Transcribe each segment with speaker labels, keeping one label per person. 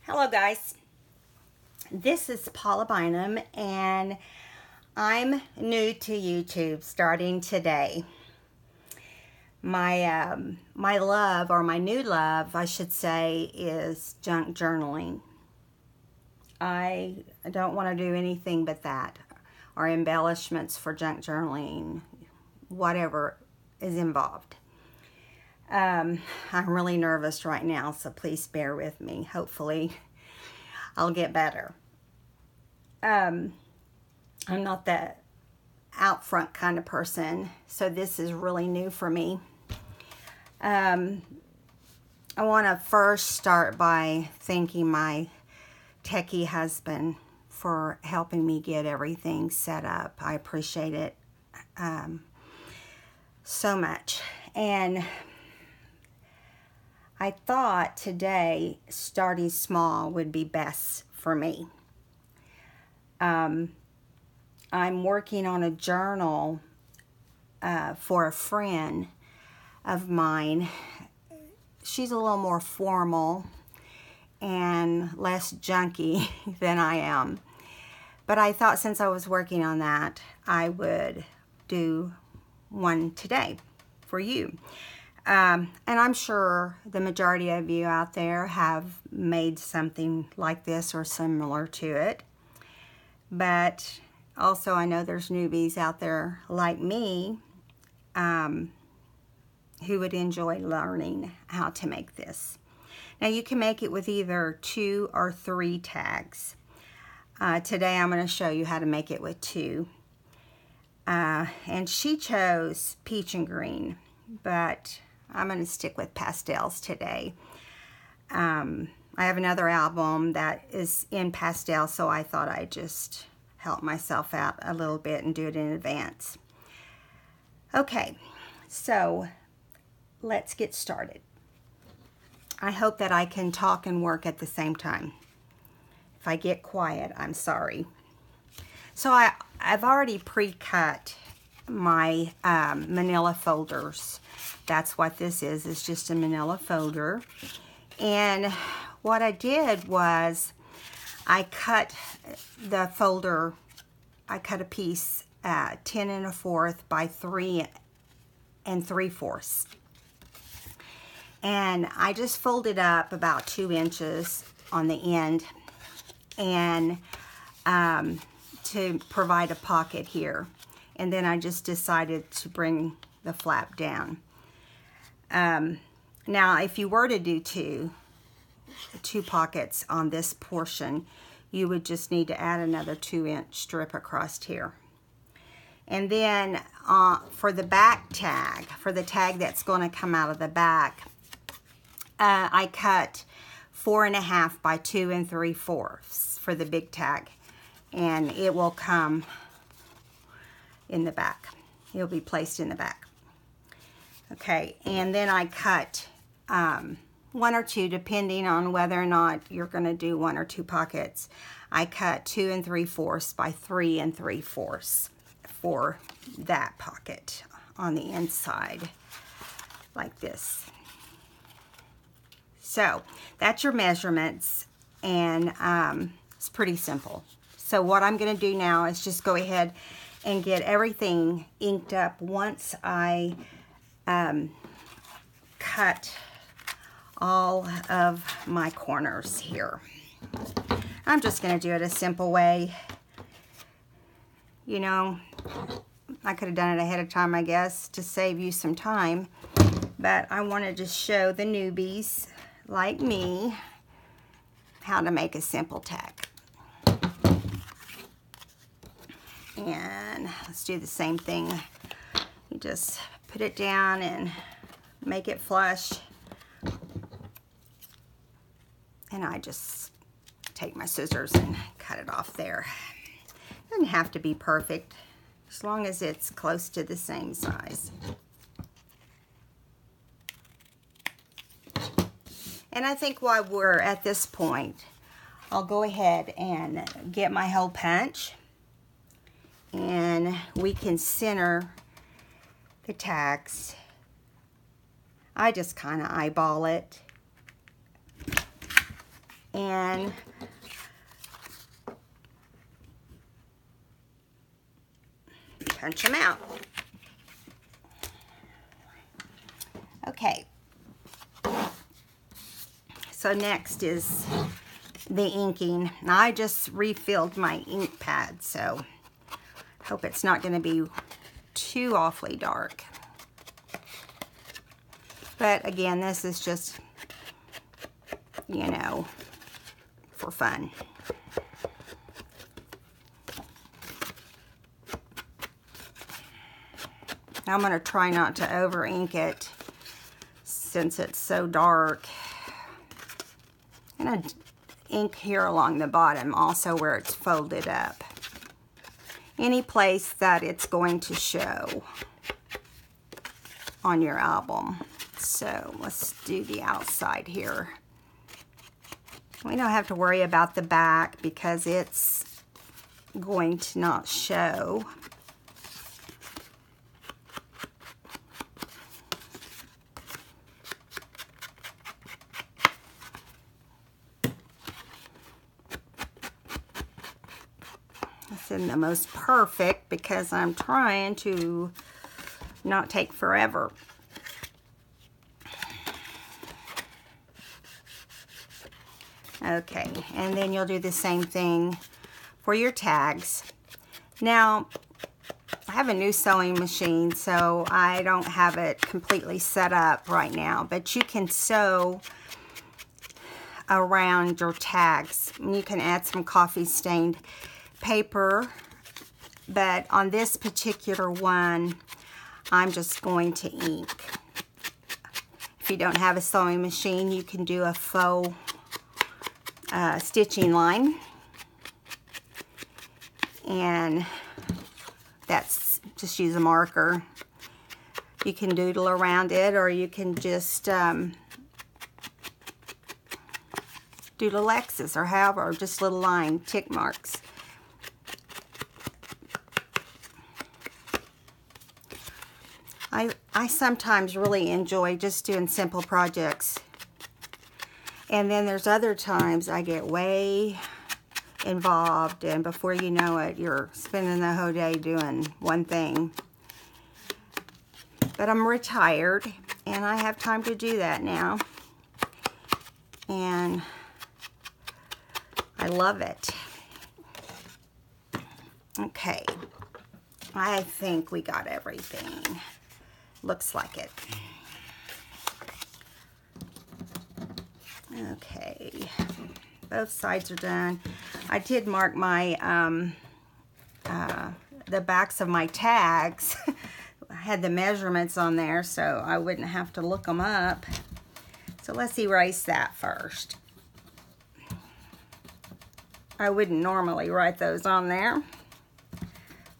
Speaker 1: Hello guys, this is Paula Bynum and I'm new to YouTube starting today. My love, or my new love I should say, is junk journaling. I don't want to do anything but that, or embellishments for junk journaling, whatever is involved. I'm really nervous right now, so please bear with me. Hopefully I'll get better. I'm not the out front kind of person, so this is really new for me. I want to first start by thanking my techie husband for helping me get everything set up. I appreciate it so much. And I thought today starting small would be best for me. I'm working on a journal for a friend of mine. She's a little more formal and less junky than I am. But I thought since I was working on that, I would do one today for you. And I'm sure the majority of you out there have made something like this or similar to it. But also I know there's newbies out there like me who would enjoy learning how to make this. Now you can make it with either 2 or 3 tags. Today I'm going to show you how to make it with 2. And she chose peach and green, but I'm going to stick with pastels today. I have another album that is in pastel, so I thought I'd just help myself out a little bit and do it in advance. Okay, so let's get started. I hope that I can talk and work at the same time. If I get quiet, I'm sorry. So I've already pre-cut my manila folders. That's what this is. It's just a manila folder. And what I did was I cut the folder, I cut a piece 10 1/4 by 3 3/4. And I just folded up about 2 inches on the end and to provide a pocket here. And then I just decided to bring the flap down. Now, if you were to do two pockets on this portion, you would just need to add another 2-inch strip across here. And then for the back tag, for the tag that's going to come out of the back, I cut 4 1/2 by 2 3/4 for the big tag, and it will come in the back. It'll be placed in the back. Okay, and then I cut 1 or 2, depending on whether or not you're going to do 1 or 2 pockets. I cut 2 3/4 by 3 3/4 for that pocket on the inside, like this. So that's your measurements, and it's pretty simple. So what I'm going to do now is just go ahead and get everything inked up once I cut all of my corners here. I'm just going to do it a simple way. You know, I could have done it ahead of time, I guess, to save you some time. But I wanted to show the newbies like me how to make a simple tag. And let's do the same thing. You just put it down and make it flush. And I just take my scissors and cut it off there. Doesn't have to be perfect, as long as it's close to the same size. And I think while we're at this point, I'll go ahead and get my hole punch, and we can center the tags. I just kind of eyeball it. and punch them out. Okay, so next is the inking. Now I just refilled my ink pad, so hope it's not going to be too awfully dark. But again, this is just, you know, for fun. I'm going to try not to over ink it since it's so dark. I'm going to ink here along the bottom, also where it's folded up. Any place that it's going to show on your album. So let's do the outside here. We don't have to worry about the back because it's going to not show. This isn't the most perfect because I'm trying to not take forever. Okay, and then you'll do the same thing for your tags. Now, I have a new sewing machine, so I don't have it completely set up right now, but you can sew around your tags. You can add some coffee stained paper, but on this particular one, I'm just going to ink. If you don't have a sewing machine, you can do a faux stitching line, and that's just use a marker. You can doodle around it, or you can just doodle X's or however, or just little line tick marks. I sometimes really enjoy just doing simple projects. And then there's other times I get way involved, and before you know it, you're spending the whole day doing one thing. But I'm retired, and I have time to do that now. And I love it. Okay, I think we got everything. Looks like it. Okay, both sides are done. I did mark my the backs of my tags. I had the measurements on there so I wouldn't have to look them up. So let's erase that first. I wouldn't normally write those on there,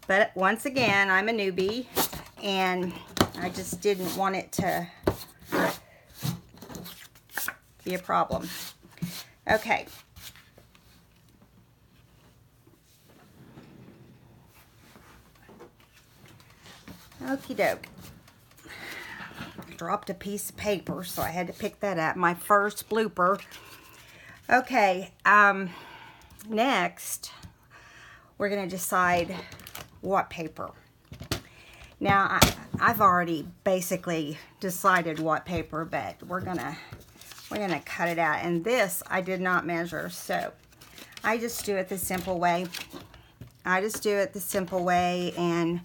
Speaker 1: but once again, I'm a newbie and I just didn't want it to be a problem. Okay. Okie doke. Dropped a piece of paper, so I had to pick that up. My first blooper. Okay, next we're going to decide what paper. Now, I've already basically decided what paper, but we're gonna cut it out. And this I did not measure, so I just do it the simple way. And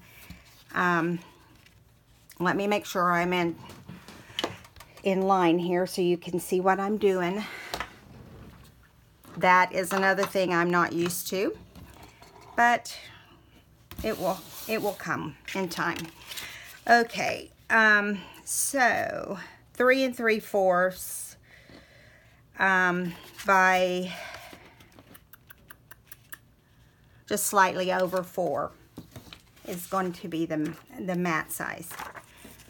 Speaker 1: let me make sure I'm in line here so you can see what I'm doing. That is another thing I'm not used to, but it will come in time. Okay, so 3 3/4 by just slightly over 4 is going to be the mat size.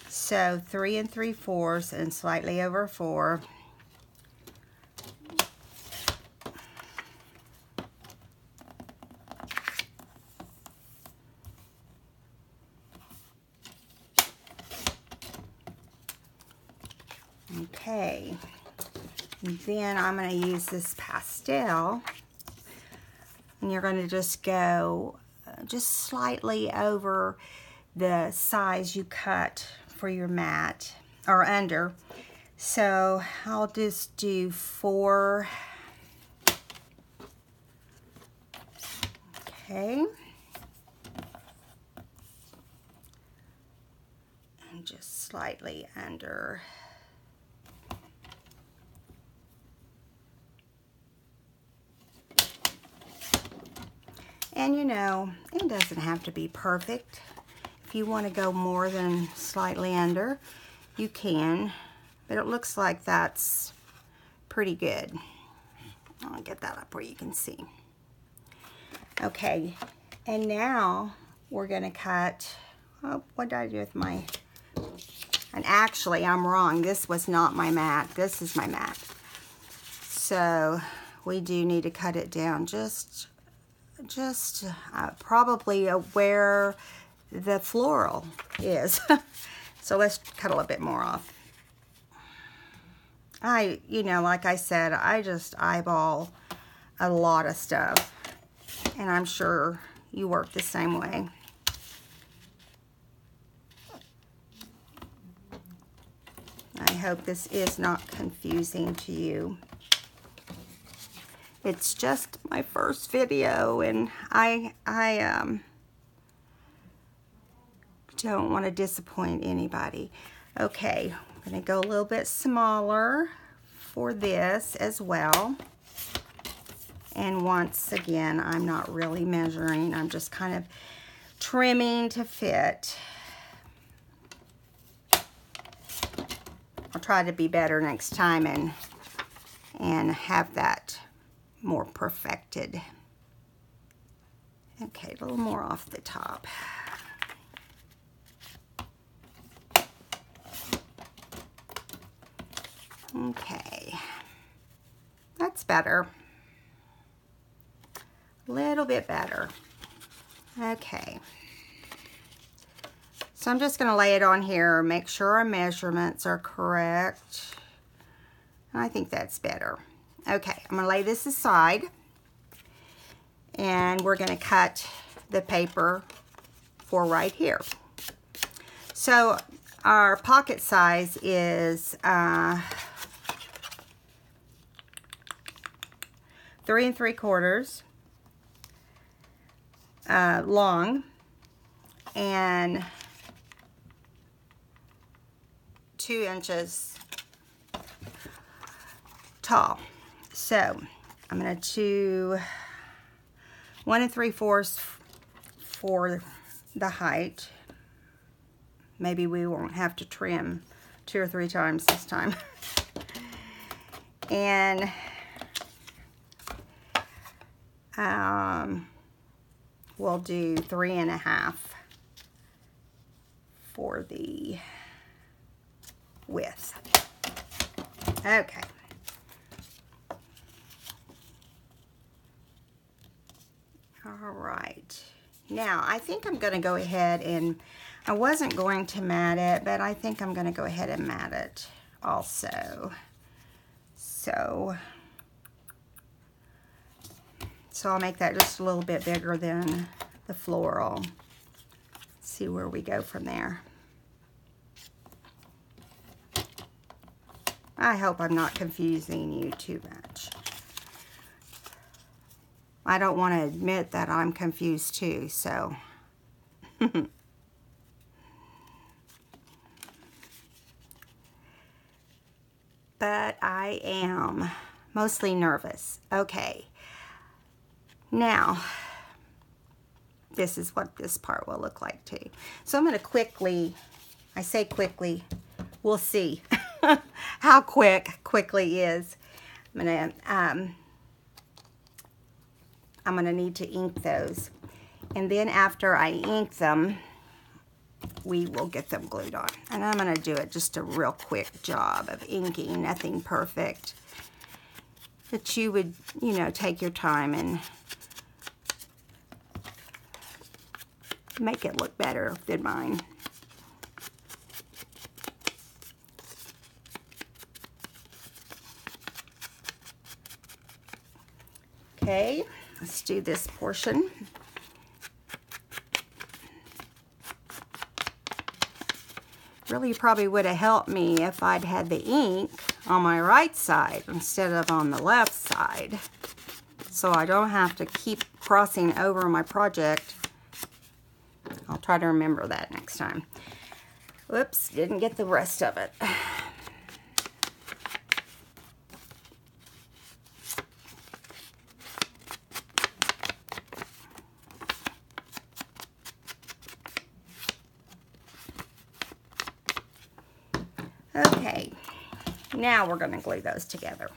Speaker 1: So 3 3/4 and slightly over 4. Okay, And then I'm going to use this pastel, and you're going to just go just slightly over the size you cut for your mat, or under. So I'll just do 4. Okay. And just slightly under. And you know, it doesn't have to be perfect. If you want to go more than slightly under, you can. But it looks like that's pretty good. I'll get that up where you can see. Okay, and now we're going to cut, oh, what did I do with my, and actually I'm wrong. This was not my mat. This is my mat. So we do need to cut it down just probably where the floral is. So let's cut a little bit more off. You know, like I said, I just eyeball a lot of stuff, and I'm sure you work the same way. I hope this is not confusing to you. It's just my first video, and I don't want to disappoint anybody. Okay, I'm going to go a little bit smaller for this as well. And once again, I'm not really measuring. I'm just kind of trimming to fit. I'll try to be better next time and have that more perfected. Okay, a little more off the top. Okay, that's better. A little bit better. Okay. So I'm just going to lay it on here, make sure our measurements are correct. I think that's better. Okay, I'm going to lay this aside, and we're going to cut the paper for right here. So our pocket size is 3 3/4 long and 2 inches tall. So I'm going to do 1 3/4 for the height. Maybe we won't have to trim 2 or 3 times this time. And we'll do 3 1/2 for the width. Okay. All right. Now, I think I'm going to go ahead and, I wasn't going to mat it, but I think I'm going to go ahead and mat it also. So I'll make that just a little bit bigger than the floral. Let's see where we go from there. I hope I'm not confusing you too much. I don't want to admit that I'm confused too, so. But I am mostly nervous. Okay. Now, this is what this part will look like too. So I'm going to quickly, I say quickly, we'll see how quickly is. I'm going to need to ink those. And then after I ink them, we will get them glued on. And I'm going to do it just a real quick job of inking, nothing perfect. But you would, you know, take your time and make it look better than mine. Okay, let's do this portion. Really probably would have helped me if I'd had the ink on my right side instead of on the left side, so I don't have to keep crossing over my project. I'll try to remember that next time. Whoops, didn't get the rest of it. Okay, now we're going to glue those together.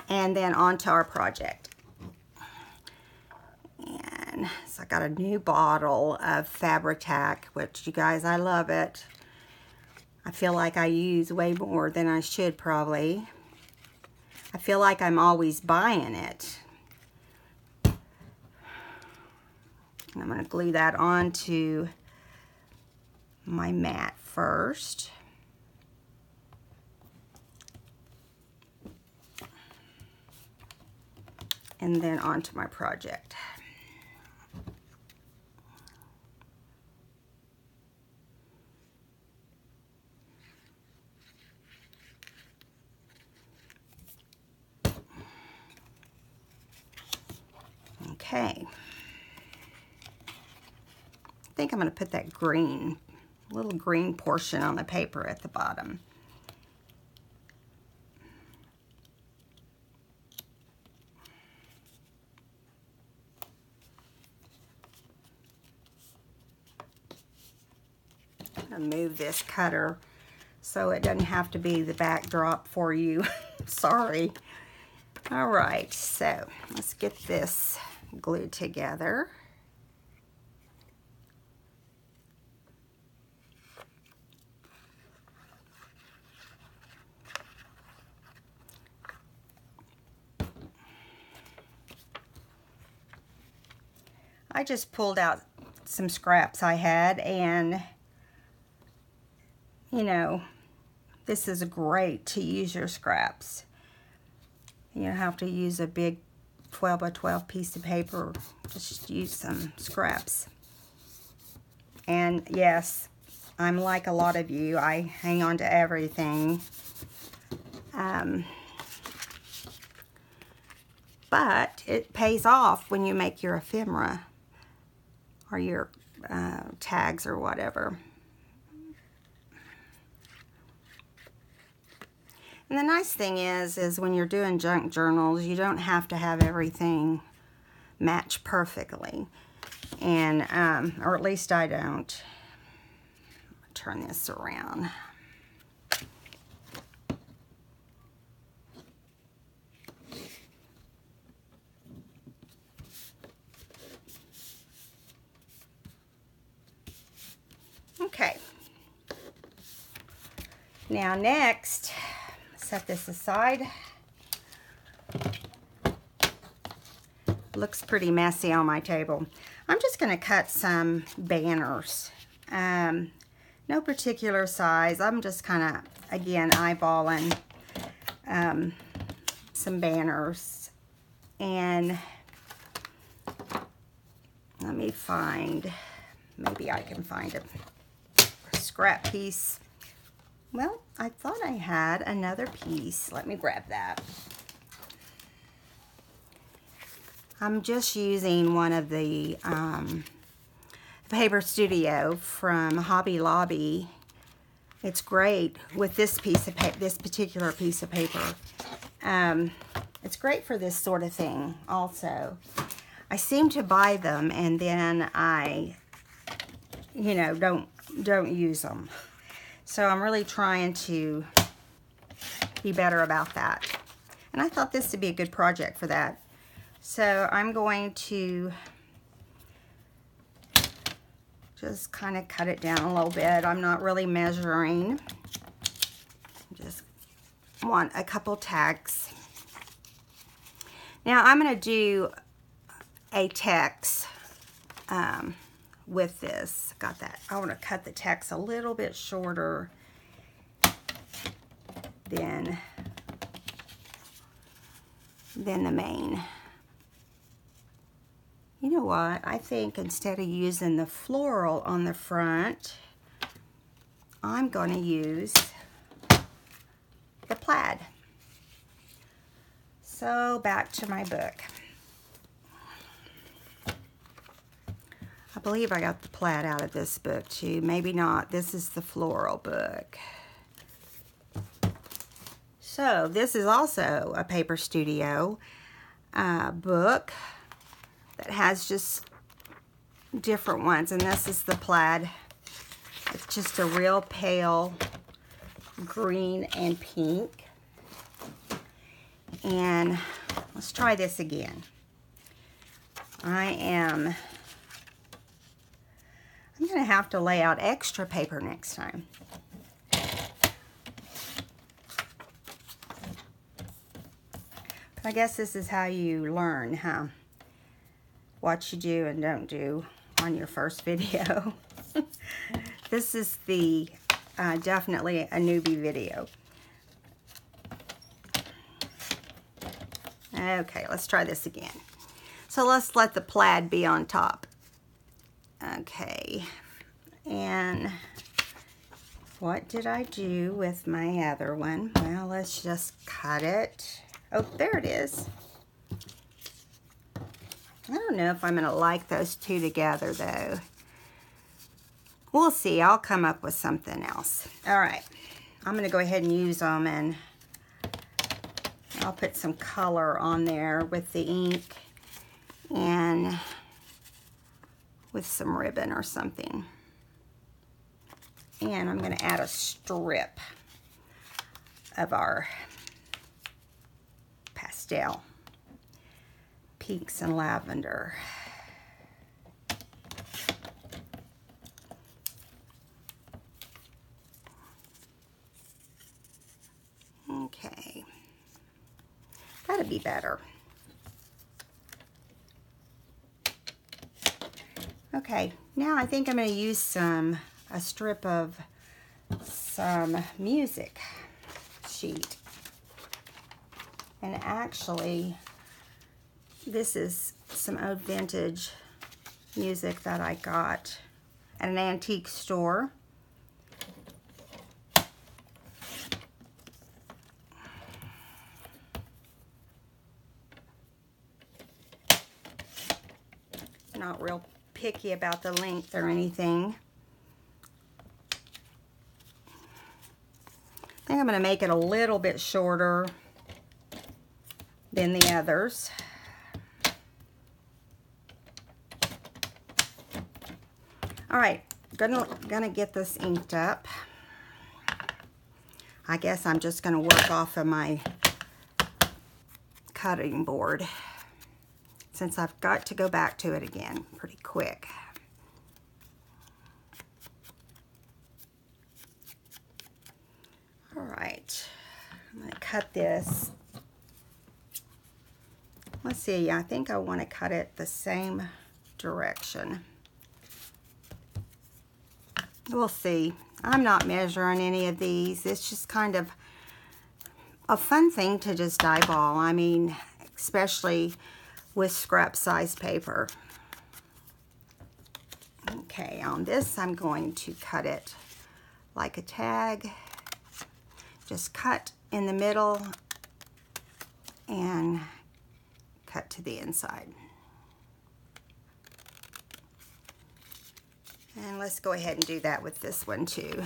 Speaker 1: And then on to our project. And so I got a new bottle of Fabri-Tac, which you guys, I love it. I feel like I use way more than I should probably. I feel like I'm always buying it. And I'm going to glue that onto my mat first. And then onto my project. Okay. I think I'm going to put that green, little green portion on the paper at the bottom. Move this cutter so it doesn't have to be the backdrop for you. Sorry. All right, so let's get this glued together. I just pulled out some scraps I had, and you know, this is great to use your scraps. You don't have to use a big 12 by 12 piece of paper. Just use some scraps. And yes, I'm like a lot of you. I hang on to everything. But it pays off when you make your ephemera or your tags or whatever. And the nice thing is when you're doing junk journals, you don't have to have everything match perfectly. And, or at least I don't. Turn this around. Okay. Now next, set this aside. Looks pretty messy on my table. I'm just going to cut some banners. No particular size. I'm just kind of, again, eyeballing some banners. And let me find, maybe I can find a scrap piece. Well, I thought I had another piece. Let me grab that. I'm just using one of the Paper Studio from Hobby Lobby. It's great with this piece of this particular piece of paper. It's great for this sort of thing also. I seem to buy them and then I, you know, don't use them. So I'm really trying to be better about that. And I thought this would be a good project for that. So I'm going to just kind of cut it down a little bit. I'm not really measuring. Just want a couple tags. Now I'm going to do a text with this. Got that. I want to cut the text a little bit shorter than the main. know what? I think instead of using the floral on the front, I'm going to use the plaid. So back to my book. I believe I got the plaid out of this book too. Maybe not. This is the floral book. So this is also a Paper Studio book that has just different ones. And this is the plaid. It's just a real pale green and pink. And let's try this again. I'm going to have to lay out extra paper next time. But I guess this is how you learn, huh? What you do and don't do on your first video. This is the definitely a newbie video. Okay, let's try this again. So let's let the plaid be on top. Okay, and what did I do with my other one? Well, let's just cut it. Oh, there it is. I don't know if I'm going to like those two together, though. We'll see. I'll come up with something else. All right, I'm going to go ahead and use them, and I'll put some color on there with the ink and with some ribbon or something. And I'm going to add a strip of our pastel pinks and lavender. Okay, that'd be better. Okay, now I think I'm going to use a strip of some music sheet. And actually, this is some old vintage music that I got at an antique store. Not real picky about the length or anything. I think I'm going to make it a little bit shorter than the others. All right, gonna get this inked up. I guess I'm just gonna work off of my cutting board, since I've got to go back to it again pretty quick. All right, I'm going to cut this. Let's see, I think I want to cut it the same direction. We'll see. I'm not measuring any of these. It's just kind of a fun thing to just eyeball. I mean, especially with scrap size paper. Okay, on this I'm going to cut it like a tag. Just cut in the middle and cut to the inside. And let's go ahead and do that with this one too.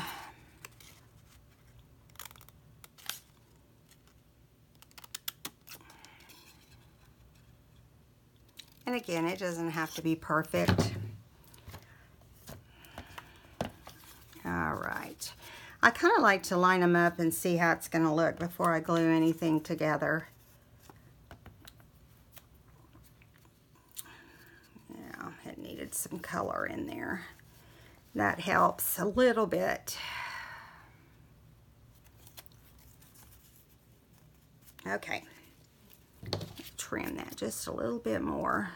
Speaker 1: And again, it doesn't have to be perfect. All right. I kind of like to line them up and see how it's going to look before I glue anything together. Yeah, it needed some color in there. That helps a little bit. Okay. Trim that just a little bit more.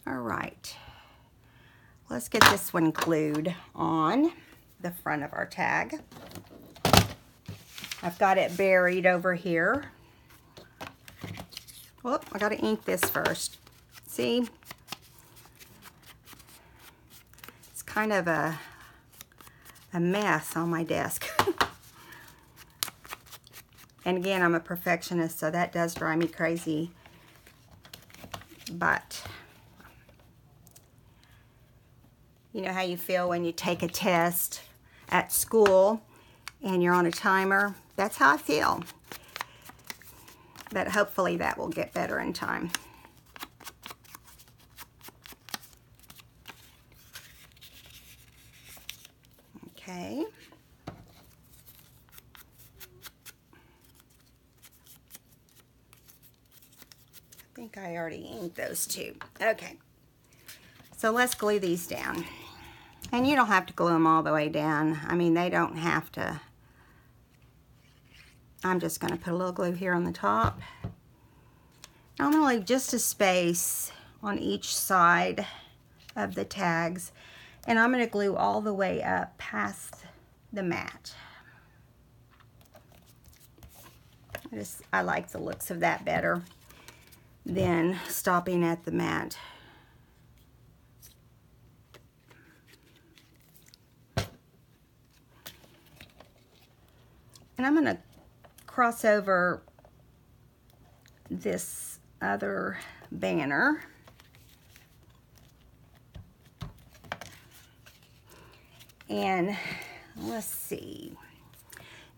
Speaker 1: All right. Let's get this one glued on the front of our tag. I've got it buried over here. Well, I got to ink this first. See? It's kind of a mess on my desk. And again, I'm a perfectionist, so that does drive me crazy. But you know how you feel when you take a test at school and you're on a timer? That's how I feel. But hopefully that will get better in time. Okay. I think I already inked those two. Okay. So let's glue these down. And you don't have to glue them all the way down. I mean, they don't have to. I'm just going to put a little glue here on the top. I'm going to leave just a space on each side of the tags. And I'm going to glue all the way up past the mat. I like the looks of that better than stopping at the mat. And I'm going to cross over this other banner. And let's see.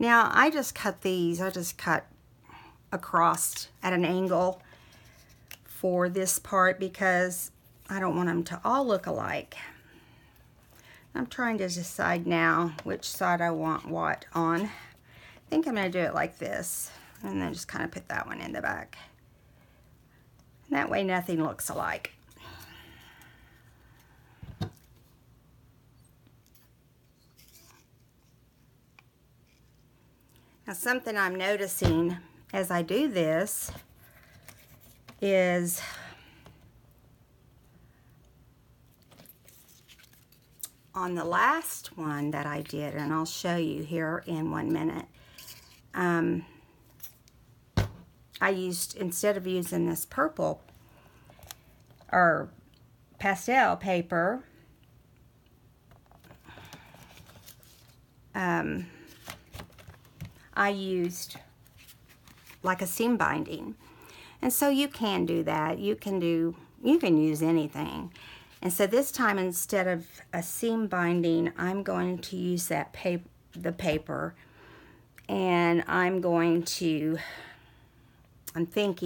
Speaker 1: Now I just cut these, I just cut across at an angle for this part because I don't want them to all look alike. I'm trying to decide now which side I want what on. I think I'm going to do it like this and then just kind of put that one in the back. And that way nothing looks alike. Now something I'm noticing as I do this is on the last one that I did, and I'll show you here in 1 minute, I used, instead of using this purple or pastel paper, I used like a seam binding. And so you can do that. You can use anything. And so this time, instead of a seam binding, I'm going to use that the paper, and I'm going to, I think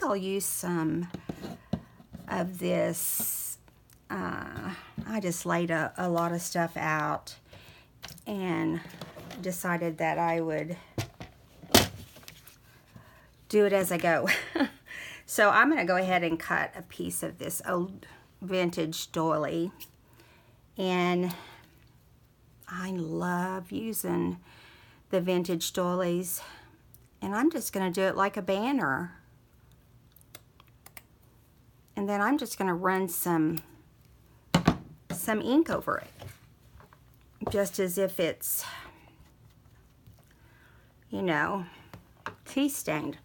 Speaker 1: I'll use some of this. I just laid a lot of stuff out and decided that I would do it as I go. So I'm going to go ahead and cut a piece of this old vintage doily. And I love using the vintage doilies. And I'm just going to do it like a banner. And then I'm just going to run some ink over it. Just as if it's, you know, tea stained.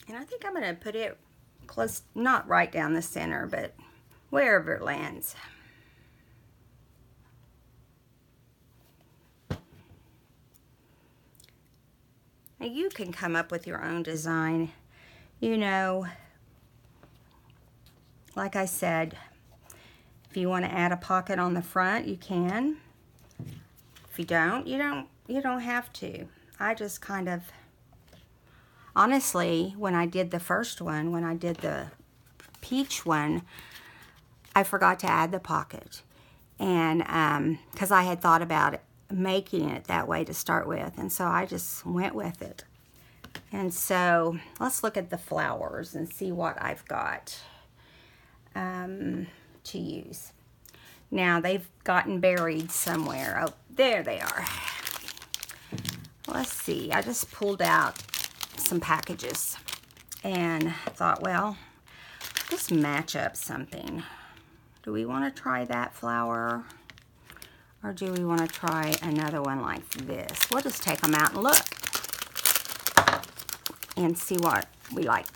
Speaker 1: And I think I'm going to put it close, not right down the center, but wherever it lands. Now you can come up with your own design. You know, like I said, if you want to add a pocket on the front, you can. If you don't, you don't have to. I just kind of, honestly, when I did the first one, when I did the peach one, I forgot to add the pocket. And because I had thought about it, making it that way to start with, and so I just went with it. And so let's look at the flowers and see what I've got to use. Now they've gotten buried somewhere. Oh, there they are. Let's see, I just pulled out some packages and thought, well, just match up something. Do we want to try that flower, or do we want to try another one like this? We'll just take them out and look. and see what we like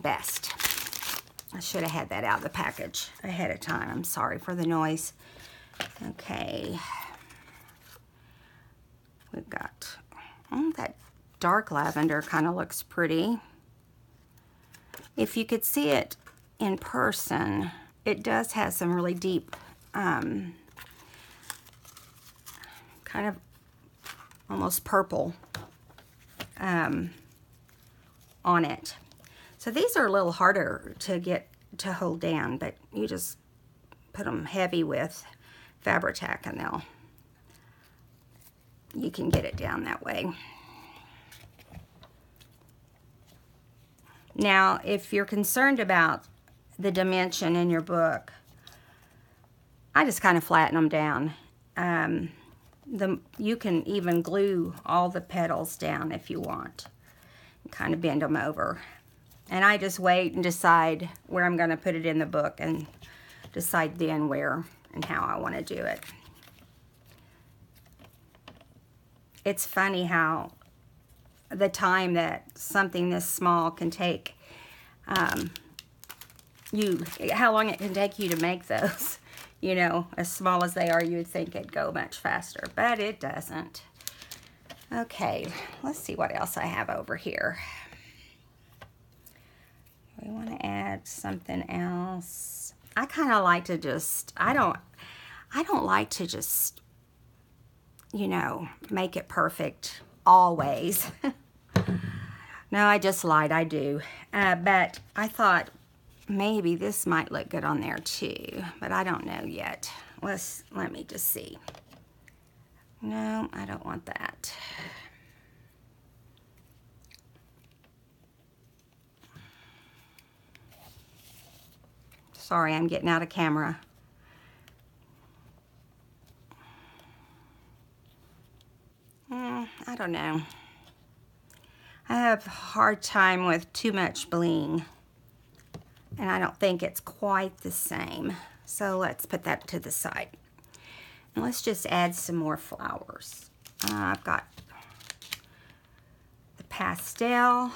Speaker 1: best. I should have had that out of the package ahead of time. I'm sorry for the noise. Okay. We've got, that dark lavender kind of looks pretty. If you could see it in person, it does have some really deep, kind of almost purple on it. So these are a little harder to get to hold down, but you just put them heavy with Fabri-Tac and you can get it down that way. Now, if you're concerned about the dimension in your book, I just kind of flatten them down. You can even glue all the petals down if you want. Kind of bend them over. And I just wait and decide where I'm going to put it in the book and decide then where and how I want to do it. It's funny how the time that something this small can take, how long it can take you to make those. You know, as small as they are, you would think it'd go much faster, but it doesn't. Okay, let's see what else I have over here. We want to add something else. I kind of like to just, I don't like to just, you know, make it perfect always. No, I just lied, I do. But I thought maybe this might look good on there too, but I don't know yet. Let me just see. No, I don't want that. Sorry, I'm getting out of camera. I don't know. I have a hard time with too much bling, and I don't think it's quite the same. So let's put that to the side. And let's just add some more flowers. I've got the pastel,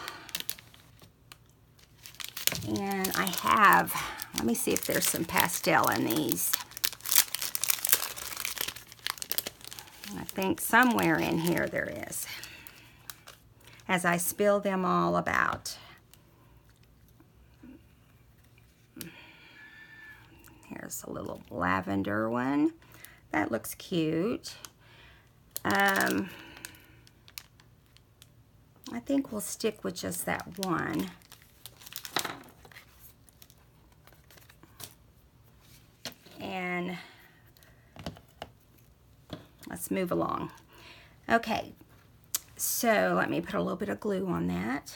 Speaker 1: and I have, let me see if there's some pastel in these. I think somewhere in here there is. As I spill them all about. Here's a little lavender one. That looks cute. I think we'll stick with just that one. And let's move along. Okay, so let me put a little bit of glue on that.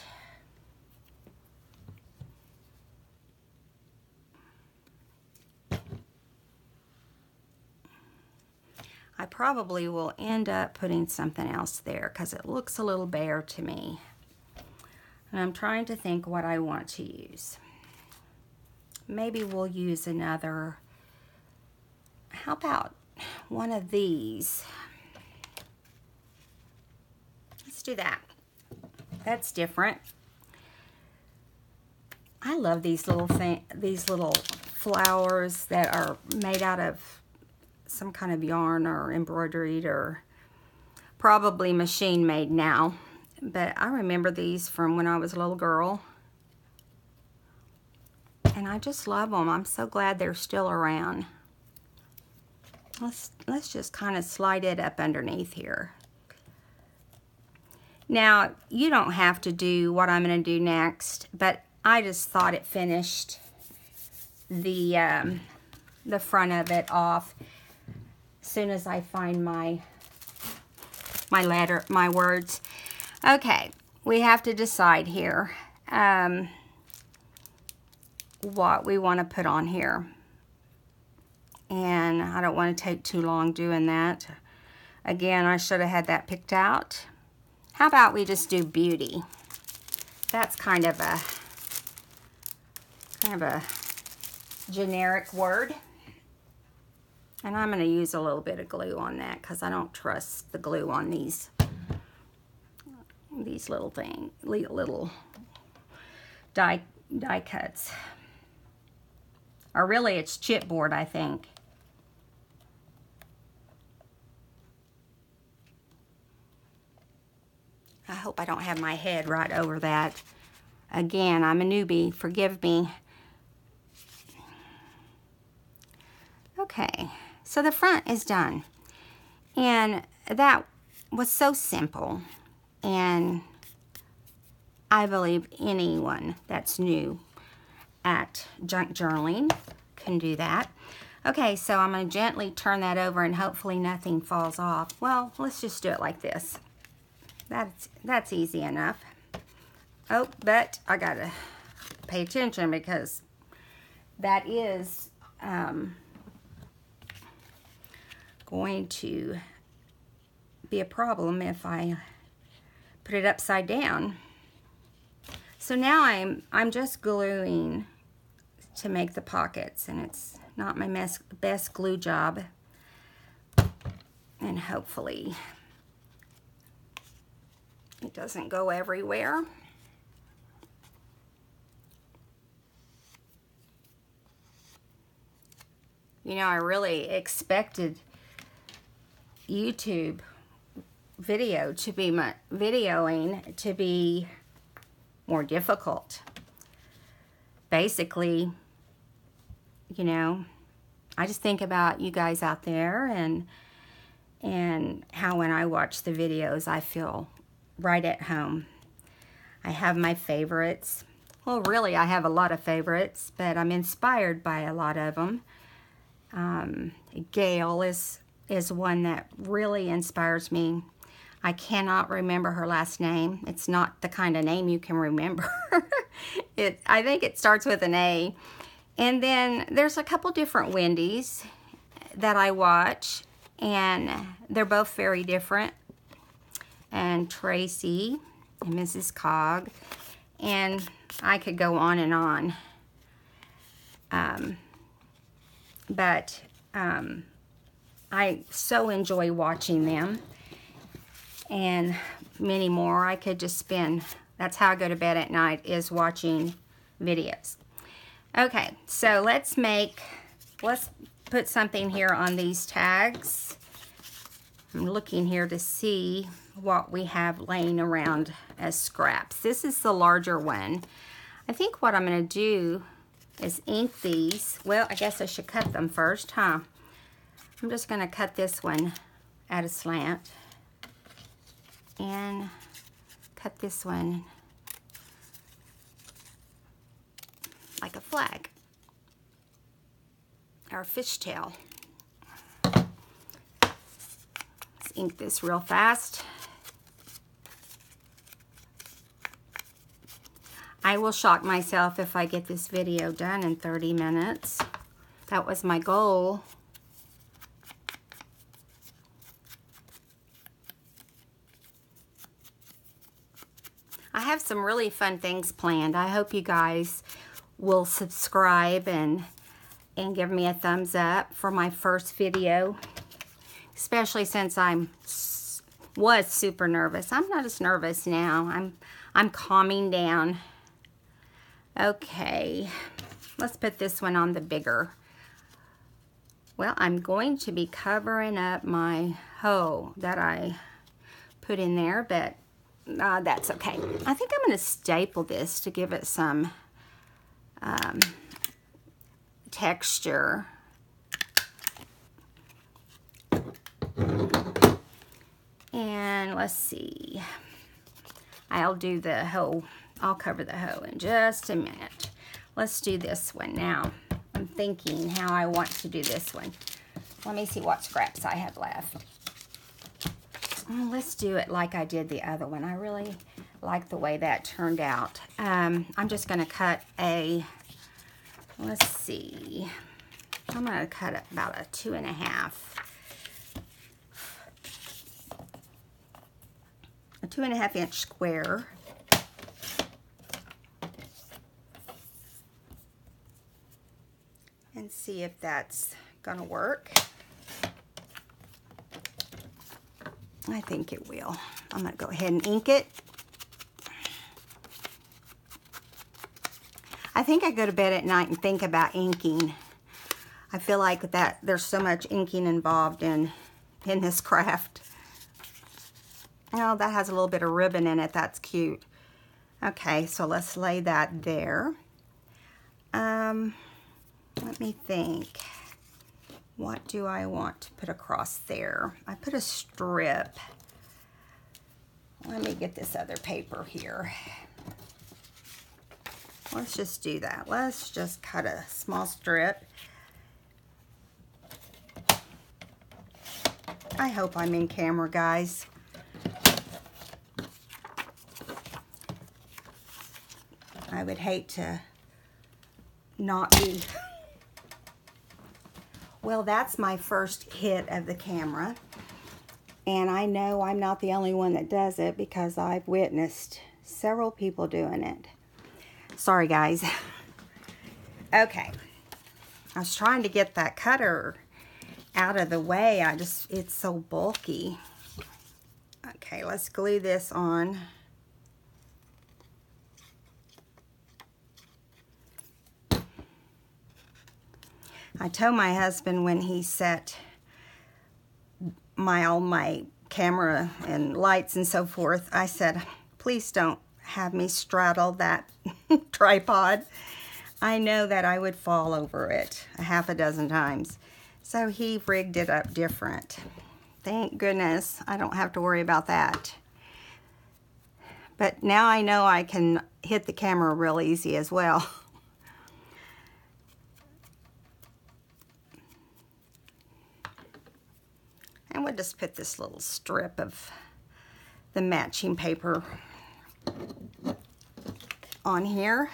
Speaker 1: I probably will end up putting something else there because it looks a little bare to me. And I'm trying to think what I want to use. Maybe we'll use another, how about one of these? Let's do that. That's different. I love these little flowers that are made out of some kind of yarn or embroidered or probably machine made now. But I remember these from when I was a little girl. And I just love them. I'm so glad they're still around. Let's just kind of slide it up underneath here. Now, you don't have to do what I'm going to do next, but I just thought it finished the front of it off as soon as I find my words. Okay, we have to decide here what we want to put on here. And I don't want to take too long doing that. Again, I should have had that picked out. How about we just do beauty? That's kind of a generic word. And I'm going to use a little bit of glue on that because I don't trust the glue on these little die cuts. Or really it's chipboard, I think. I hope I don't have my head right over that. Again, I'm a newbie, forgive me. Okay, so the front is done. And that was so simple. And I believe anyone that's new at junk journaling can do that. Okay, so I'm going to gently turn that over and hopefully nothing falls off. Well, let's just do it like this. That's easy enough. Oh, but I got to pay attention because that is going to be a problem if I put it upside down. So now I'm just gluing to make the pockets, and it's not my best glue job. And hopefully it doesn't go everywhere. You know, I really expected YouTube videoing to be more difficult. Basically, you know, I just think about you guys out there and how when I watch the videos I feel right at home. I have my favorites. Well, really I have a lot of favorites, but I'm inspired by a lot of them. Gail is one that really inspires me. I cannot remember her last name. It's not the kind of name you can remember. I think it starts with an A. And then there's a couple different Wendy's that I watch, and they're both very different. And Tracy and Mrs. Cog, and I could go on and on. But I so enjoy watching them, and many more. I could just spend, that's how I go to bed at night, is watching videos. Okay, so let's put something here on these tags. I'm looking here to see what we have laying around as scraps. This is the larger one. I think what I'm going to do is ink these. Well, I guess I should cut them first, huh? I'm just going to cut this one at a slant and cut this one like a flag or a fishtail. Let's ink this real fast. I will shock myself if I get this video done in 30 minutes. That was my goal. I have some really fun things planned. I hope you guys will subscribe and give me a thumbs up for my first video, especially since was super nervous. I'm not as nervous now. I'm calming down. Okay, let's put this one on the bigger. Well, I'm going to be covering up my hoe that I put in there, but that's okay. I think I'm going to staple this to give it some texture. And let's see. I'll do the hoe. I'll cover the hoe in just a minute. Let's do this one now. I'm thinking how I want to do this one. Let me see what scraps I have left. Let's do it like I did the other one. I really like the way that turned out. I'm just going to cut let's see. I'm going to cut about a 2.5. A 2.5 inch square. And see if that's gonna work. I think it will. I'm gonna go ahead and ink it. think I go to bed at night and think about inking. I feel like that there's so much inking involved in this craft. Oh, that has a little bit of ribbon in it. That's cute. Okay, so let's lay that there. Let me think. What do I want to put across there? I put a strip. Let me get this other paper here. Let's just do that. Let's just cut a small strip. I hope I'm in camera, guys. I would hate to not be. Well, that's my first hit of the camera. And I know I'm not the only one that does it because I've witnessed several people doing it. Sorry, guys. Okay. I was trying to get that cutter out of the way. It's so bulky. Okay, let's glue this on. I told my husband when he set all my camera and lights and so forth, I said, please don't have me straddle that tripod. I know that I would fall over it a half a dozen times. So he rigged it up different. Thank goodness I don't have to worry about that. But now I know I can hit the camera real easy as well. And we'll just put this little strip of the matching paper on here.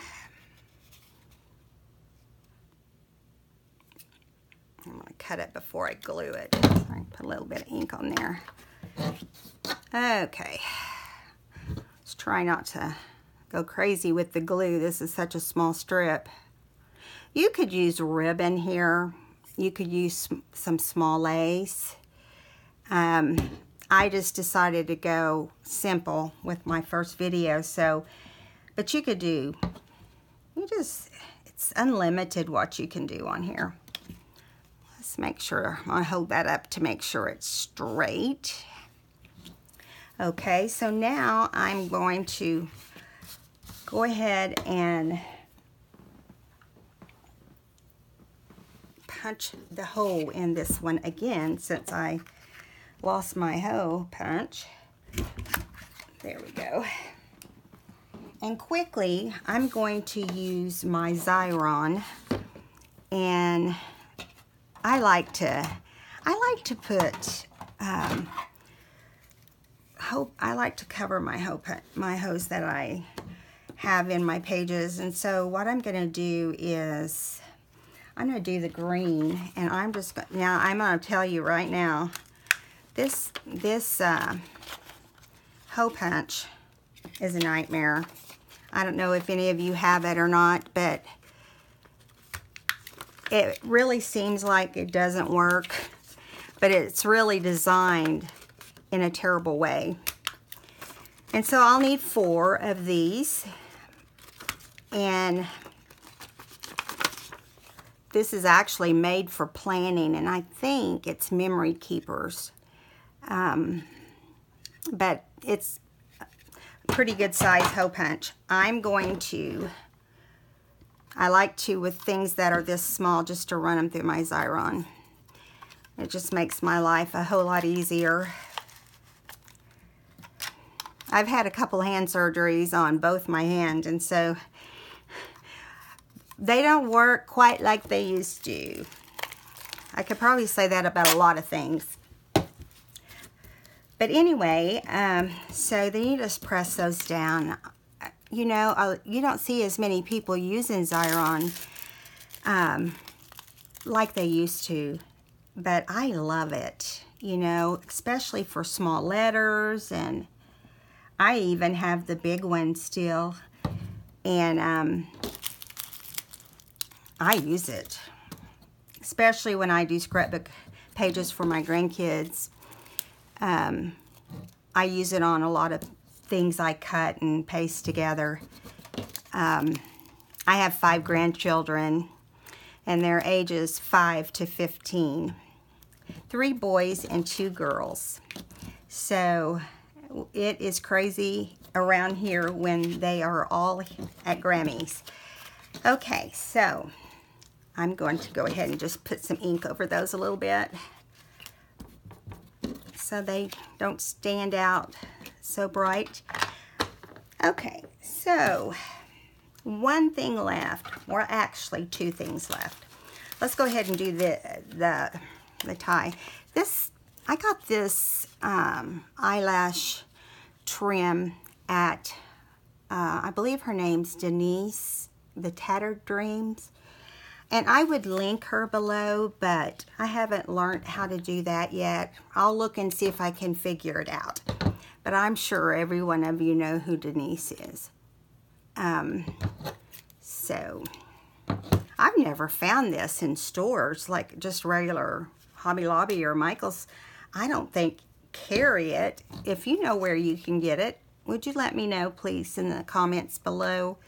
Speaker 1: I'm going to cut it before I glue it. I put a little bit of ink on there. Okay. Let's try not to go crazy with the glue. This is such a small strip. You could use ribbon here. You could use some small lace. I just decided to go simple with my first video, but you could do, it's unlimited what you can do on here. Let's make sure, I hold that up to make sure it's straight. Okay, so now I'm going to go ahead and punch the hole in this one again since I lost my hole punch. There we go. And quickly, I'm going to use my Xyron, and I like to put I like to cover my hose that I have in my pages. And so what I'm going to do is I'm going to do the green, and I'm going to tell you right now, this hole punch is a nightmare. I don't know if any of you have it or not, but it really seems like it doesn't work, but it's really designed in a terrible way. And so I'll need 4 of these, and this is actually made for planning, and I think it's memory keepers. But it's a pretty good size hole punch. I like to, with things that are this small, just to run them through my Xyron. It just makes my life a whole lot easier. I've had a couple hand surgeries on both my hands, and so they don't work quite like they used to. I could probably say that about a lot of things. But anyway, so then you just press those down. You know, you don't see as many people using Xyron like they used to, but I love it, you know, especially for small letters, and I even have the big one still, and I use it, especially when I do scrapbook pages for my grandkids. I use it on a lot of things I cut and paste together. I have 5 grandchildren, and their ages 5 to 15. 3 boys and 2 girls. So it is crazy around here when they are all at Grammy's. Okay, so I'm going to go ahead and just put some ink over those a little bit so they don't stand out so bright. Okay, so one thing left, or actually 2 things left. Let's go ahead and do the tie. I got this eyelash trim at, I believe her name's Denise, the Tattered Dreams. And I would link her below, but I haven't learned how to do that yet. I'll look and see if I can figure it out. But I'm sure every one of you know who Denise is. So, I've never found this in stores, like just regular Hobby Lobby or Michael's. I don't think carry it. If you know where you can get it, would you let me know, please, in the comments below?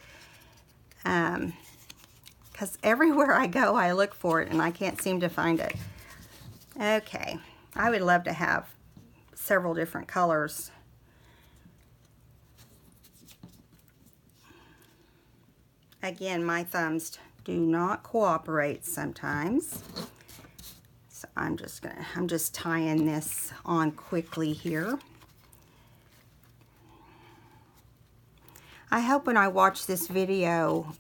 Speaker 1: Because everywhere I go, I look for it, and I can't seem to find it. Okay, I would love to have several different colors. Again, my thumbs do not cooperate sometimes. So I'm just tying this on quickly here. I hope when I watch this video,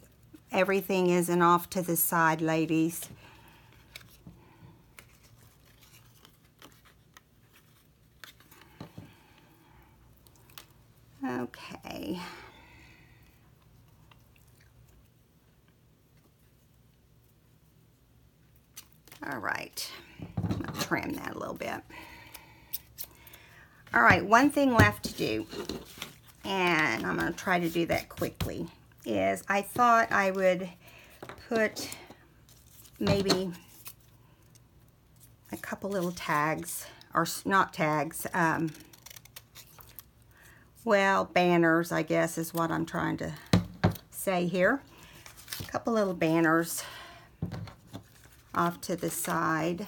Speaker 1: everything isn't off to the side, ladies. Okay. All right, I'll trim that a little bit. All right, one thing left to do, and I'm going to try to do that quickly, is I thought I would put maybe a couple little tags, or not tags, well, banners, I guess is what I'm trying to say here. A couple little banners off to the side.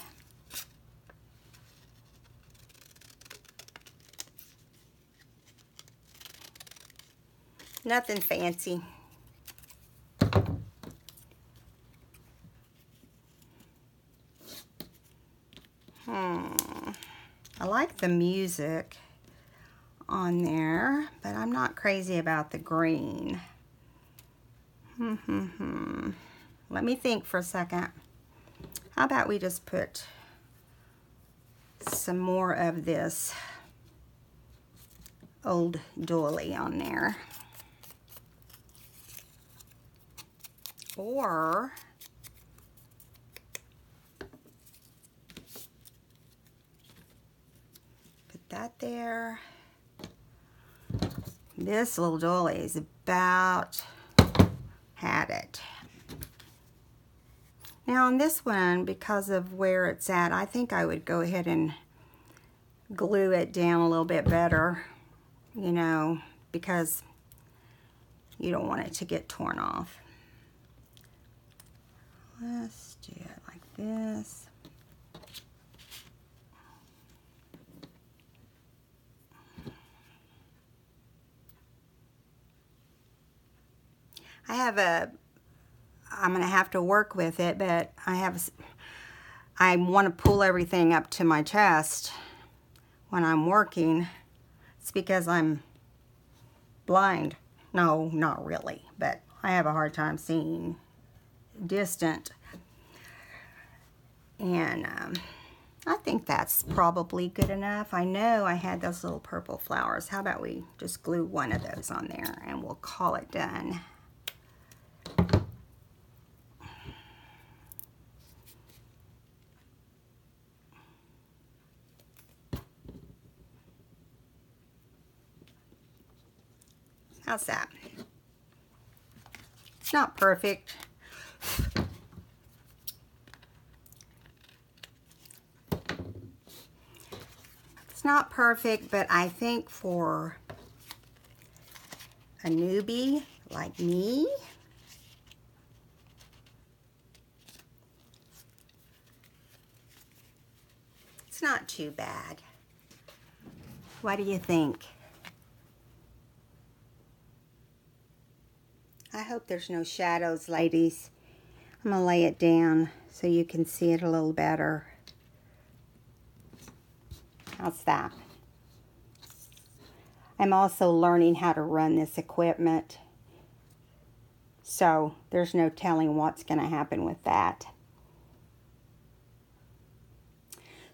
Speaker 1: Nothing fancy. I like the music on there, but I'm not crazy about the green. Let me think for a second. How about we just put some more of this old doily on there? Or put that there. This little doily is about had it. Now on this one, because of where it's at, I think I would go ahead and glue it down a little bit better, you know, because you don't want it to get torn off. Let's do it like this. I'm going to have to work with it, but I want to pull everything up to my chest when I'm working. It's because I'm blind. No, not really, but I have a hard time seeing distant. And I think that's probably good enough. I know I had those little purple flowers. How about we just glue one of those on there and we'll call it done. How's that? It's not perfect. It's not perfect, but I think for a newbie like me, It's not too bad. What do you think? I hope there's no shadows, ladies. I'm going to lay it down so you can see it a little better. How's that? I'm also learning how to run this equipment, so there's no telling what's going to happen with that.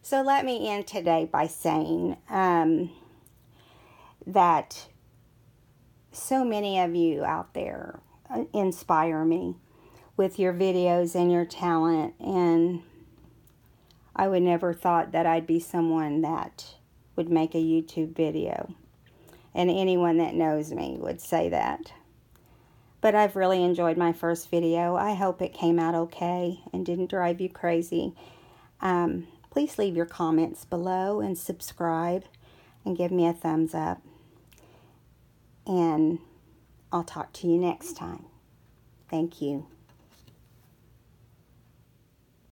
Speaker 1: So let me end today by saying that so many of you out there inspire me with your videos and your talent, and I would never thought that I'd be someone that would make a YouTube video, and anyone that knows me would say that. But I've really enjoyed my first video. I hope it came out okay and didn't drive you crazy. Please leave your comments below and subscribe and give me a thumbs up. And I'll talk to you next time. Thank you.